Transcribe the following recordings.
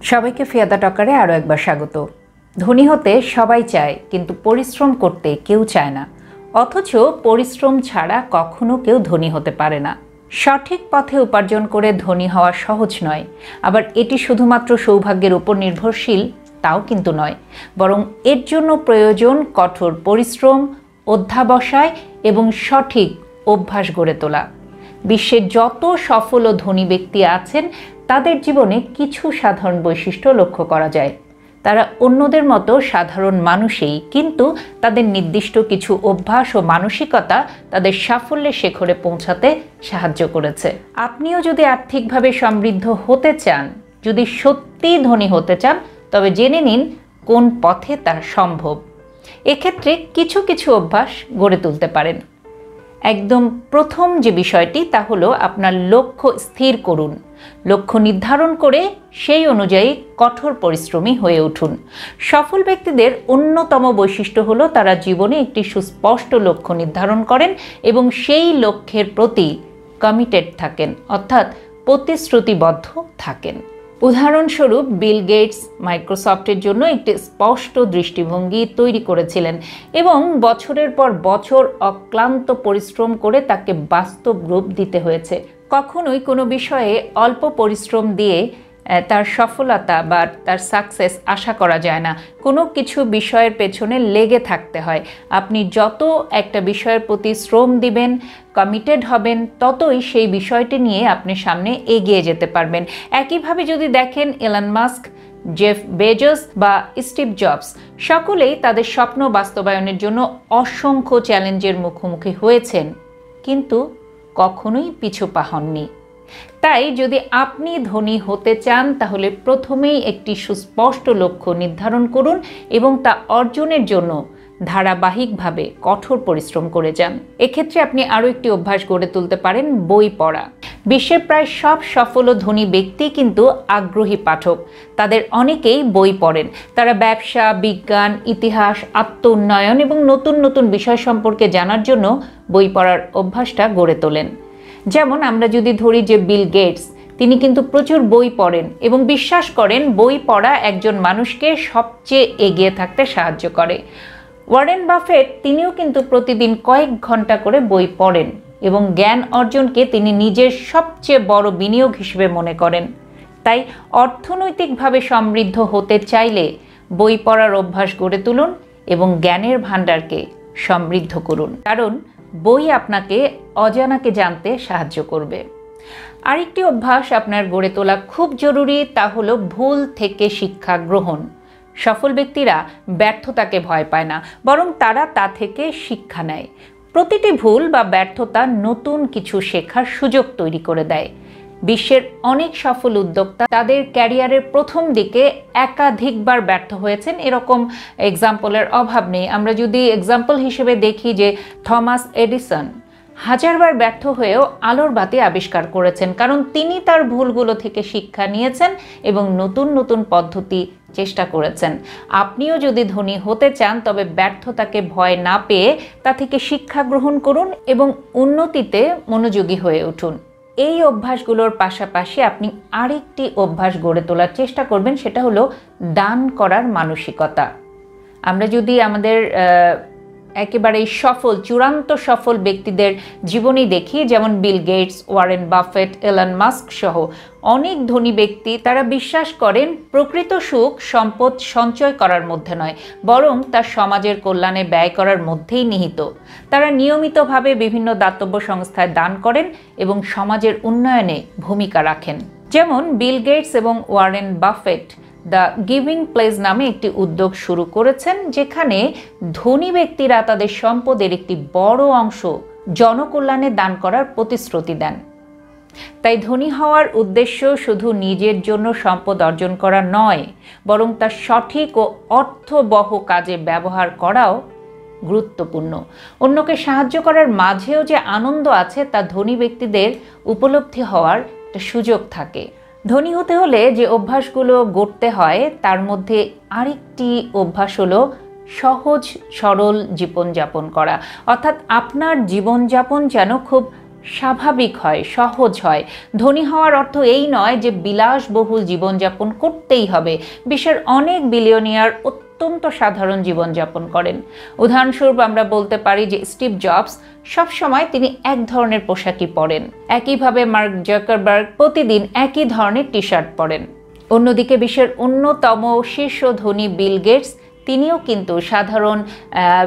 সবাইকে ফিয়াদা টকারে আরও একবার স্বাগত। ধনী হতে সবাই চায়, কিন্তু পরিশ্রম করতে কেউ চায় না। অথচ পরিশ্রম ছাড়া কখনো কেউ ধনী হতে পারে না। সঠিক পথে উপার্জন করে ধনী হওয়া সহজ নয়, আবার এটি শুধুমাত্র সৌভাগ্যের উপর নির্ভরশীল তাও কিন্তু নয়। বরং এর জন্য প্রয়োজন কঠোর পরিশ্রম, অধ্যাবসায় এবং সঠিক অভ্যাস গড়ে তোলা। বিশ্বের যত সফল ও ধনী ব্যক্তি আছেন তাদের জীবনে কিছু সাধারণ বৈশিষ্ট্য লক্ষ্য করা যায়। তারা অন্যদের মতো সাধারণ মানুষই, কিন্তু তাদের নির্দিষ্ট কিছু অভ্যাস ও মানসিকতা তাদের সাফল্যের শিখরে পৌঁছাতে সাহায্য করেছে। আপনিও যদি আর্থিকভাবে সমৃদ্ধ হতে চান, যদি সত্যিই ধনী হতে চান, তবে জেনে নিন কোন পথে তা সম্ভব। এক্ষেত্রে কিছু কিছু অভ্যাস গড়ে তুলতে পারেন। একদম প্রথম যে বিষয়টি তা হলো আপনার লক্ষ্য স্থির করুন। লক্ষ্য নির্ধারণ করে সেই অনুযায়ী কঠোর পরিশ্রমী হয়ে উঠুন। সফল ব্যক্তিদের অন্যতম বৈশিষ্ট্য হলো তারা জীবনে একটি সুস্পষ্ট লক্ষ্য নির্ধারণ করেন এবং সেই লক্ষ্যের প্রতি কমিটেড থাকেন, অর্থাৎ প্রতিশ্রুতিবদ্ধ থাকেন। উদাহরণস্বরূপ বিল গেটস মাইক্রোসফটের জন্য একটি স্পষ্ট দৃষ্টিভঙ্গি তৈরি করেছিলেন এবং বছরের পর বছর অক্লান্ত পরিশ্রম করে তাকে বাস্তব রূপ দিতে হয়েছে। কখনোই কোনো বিষয়ে অল্প পরিশ্রম দিয়ে তার সফলতা বা তার সাকসেস আশা করা যায় না। কোনো কিছু বিষয়ের পেছনে লেগে থাকতে হয়। আপনি যত একটা বিষয়ের প্রতি শ্রম দিবেন, কমিটেড হবেন, ততই সেই বিষয়টি নিয়ে আপনি সামনে এগিয়ে যেতে পারবেন। একইভাবে যদি দেখেন এলন মাস্ক, জেফ বেজোস বা স্টিভ জবস, সকলেই তাদের স্বপ্ন বাস্তবায়নের জন্য অসংখ্য চ্যালেঞ্জের মুখোমুখি হয়েছেন, কিন্তু কখনোই পিছু পা হননি। তাই যদি আপনি ধনী হতে চান, তাহলে প্রথমেই একটি সুস্পষ্ট লক্ষ্য নির্ধারণ করুন এবং তা অর্জনের জন্য ধারাবাহিকভাবে কঠোর পরিশ্রম করে যান। এক্ষেত্রে আপনি আরও একটি অভ্যাস গড়ে তুলতে পারেন, বই পড়া। বিশ্বের প্রায় সব সফল ও ধনী ব্যক্তি কিন্তু আগ্রহী পাঠক। তাদের অনেকেই বই পড়েন। তারা ব্যবসা, বিজ্ঞান, ইতিহাস, আত্ম উন্নয়ন এবং নতুন নতুন বিষয় সম্পর্কে জানার জন্য বই পড়ার অভ্যাসটা গড়ে তোলেন। যেমন আমরা যদি ধরি যে বিল গেটস, তিনি কিন্তু প্রচুর বই পড়েন এবং বিশ্বাস করেন বই পড়া একজন মানুষকে সবচেয়ে এগিয়ে থাকতে সাহায্য করে। ওয়ারেন বাফেট, তিনিও কিন্তু প্রতিদিন কয়েক ঘন্টা করে বই পড়েন এবং জ্ঞান অর্জনকে তিনি নিজের সবচেয়ে বড় বিনিয়োগ হিসেবে মনে করেন। তাই অর্থনৈতিকভাবে সমৃদ্ধ হতে চাইলে বই পড়ার অভ্যাস গড়ে তুলুন এবং জ্ঞানের ভাণ্ডারকে সমৃদ্ধ করুন, কারণ বই আপনাকে অজানাকে জানতে সাহায্য করবে। আরেকটি অভ্যাস আপনার গড়ে তোলা খুব জরুরি, তা হলো ভুল থেকে শিক্ষা গ্রহণ। সফল ব্যক্তিরা ব্যর্থতাকে ভয় পায় না, বরং তারা তা থেকে শিক্ষা নেয়। প্রতিটি ভুল বা ব্যর্থতা নতুন কিছু শেখার সুযোগ তৈরি করে দেয়। বিশ্বের অনেক সফল উদ্যোক্তা তাদের ক্যারিয়ারের প্রথম দিকে একাধিকবার ব্যর্থ হয়েছেন, এরকম এক্সাম্পলের অভাব নেই। আমরা যদি এক্সাম্পল হিসেবে দেখি যে থমাস এডিসন হাজারবার ব্যর্থ হয়েও আলোর বাতি আবিষ্কার করেছেন, কারণ তিনি তার ভুলগুলো থেকে শিক্ষা নিয়েছেন এবং নতুন নতুন পদ্ধতি চেষ্টা করেছেন। আপনিও যদি ধনী হতে চান, তবে ব্যর্থতাকে ভয় না পেয়ে তা থেকে শিক্ষা গ্রহণ করুন এবং উন্নতিতে মনোযোগী হয়ে উঠুন। এই অভ্যাসগুলোর পাশাপাশি আপনি আরেকটি অভ্যাস গড়ে তোলার চেষ্টা করবেন, সেটা হলো দান করার মানসিকতা। আমরা যদি আমাদের একেবারেই সফল, চূড়ান্ত সফল ব্যক্তিদের জীবনী দেখি, যেমন Bill Gates, Warren Buffett, Elon Musk সহ অনেক ধনী ব্যক্তি, তারা বিশ্বাস করেন প্রকৃত সুখ সম্পদ সঞ্চয় করার মধ্যে নয়, বরং তা সমাজের কল্যাণে ব্যয় করার মধ্যেই নিহিত। তারা নিয়মিতভাবে বিভিন্ন দাতব্য সংস্থায় দান করেন এবং সমাজের উন্নয়নে ভূমিকা রাখেন। যেমন বিল গেটস এবং Warren Buffett the giving place নামে একটি উদ্যোগ শুরু করেছেন, যেখানে ধনী ব্যক্তিরা তাদের সম্পদের একটি বড় অংশ জনকল্যাণে দান করার প্রতিশ্রুতি দেন। তাই ধনী হওয়ার উদ্দেশ্য শুধু নিজের জন্য সম্পদ অর্জন করা নয়, বরং তা সঠিক ও অর্থবহ কাজে ব্যবহার করাও গুরুত্বপূর্ণ। অন্যকে সাহায্য করার মাঝেও যে আনন্দ আছে, তা ধনী ব্যক্তিদের উপলব্ধি হওয়ার একটা সুযোগ থাকে। ধনী হতে হলে যে অভ্যাসগুলো গড়তে হয়, তার মধ্যে আরেকটি অভ্যাস হলো সহজ সরল জীবনযাপন করা। অর্থাৎ আপনার জীবনযাপন যেন খুব স্বাভাবিক হয়, সহজ হয়। ধনী হওয়ার অর্থ এই নয় যে বিলাসবহুল জীবনযাপন করতেই হবে। বিশ্বের অনেক বিলিয়নিয়ার অত্যন্ত সাধারণ জীবনযাপন করেন। উদাহরণস্বরূপ আমরা বলতে পারি যে স্টিভ জবস সবসময় তিনি এক ধরনের পোশাকই পরেন। একইভাবে মার্ক জাকারবার্গ প্রতিদিন একই ধরনের টি শার্ট পরেন। অন্যদিকে বিশ্বের অন্যতম শীর্ষ ধনী বিল গেটস, তিনিও কিন্তু সাধারণ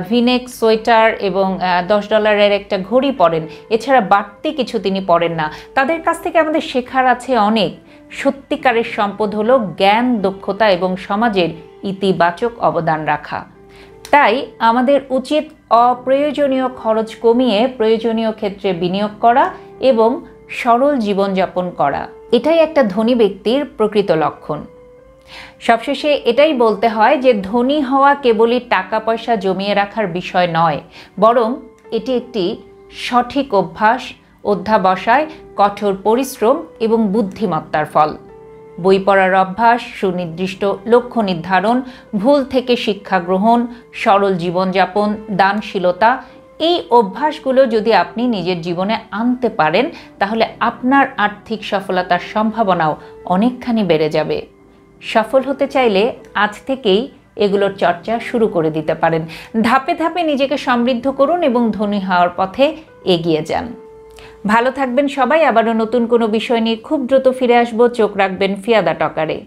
ভিনেক সোয়েটার এবং $10 একটা ঘড়ি পরেন। এছাড়া বাড়তি কিছু তিনি পরেন না। তাদের কাছ থেকে আমাদের শেখার আছে অনেক। সত্যিকারের সম্পদ হলো জ্ঞান, দক্ষতা এবং সমাজের ইতিবাচক অবদান রাখা। তাই আমাদের উচিত অপ্রয়োজনীয় খরচ কমিয়ে প্রয়োজনীয় ক্ষেত্রে বিনিয়োগ করা এবং সরল জীবনযাপন করা। এটাই একটা ধনী ব্যক্তির প্রকৃত লক্ষণ। সবশেষে এটাই বলতে হয় যে ধনী হওয়া কেবলই টাকা পয়সা জমিয়ে রাখার বিষয় নয়, বরং এটি একটি সঠিক অভ্যাস, অধ্যাবসায়, কঠোর পরিশ্রম এবং বুদ্ধিমত্তার ফল। বই পড়ার অভ্যাস, সুনির্দিষ্ট লক্ষ্য নির্ধারণ, ভুল থেকে শিক্ষা গ্রহণ, সরল জীবনযাপন, দানশীলতা, এই অভ্যাসগুলো যদি আপনি নিজের জীবনে আনতে পারেন তাহলে আপনার আর্থিক সফলতার সম্ভাবনাও অনেকখানি বেড়ে যাবে। সফল হতে চাইলে আজ থেকেই এগুলোর চর্চা শুরু করে দিতে পারেন। ধাপে ধাপে নিজেকে সমৃদ্ধ করুন এবং ধনী হওয়ার পথে এগিয়ে যান। ভালো থাকবেন সবাই। আবারও নতুন কোনো বিষয় নিয়ে খুব দ্রুত ফিরে আসবো। চোখ রাখবেন ফিয়াদা টকারে।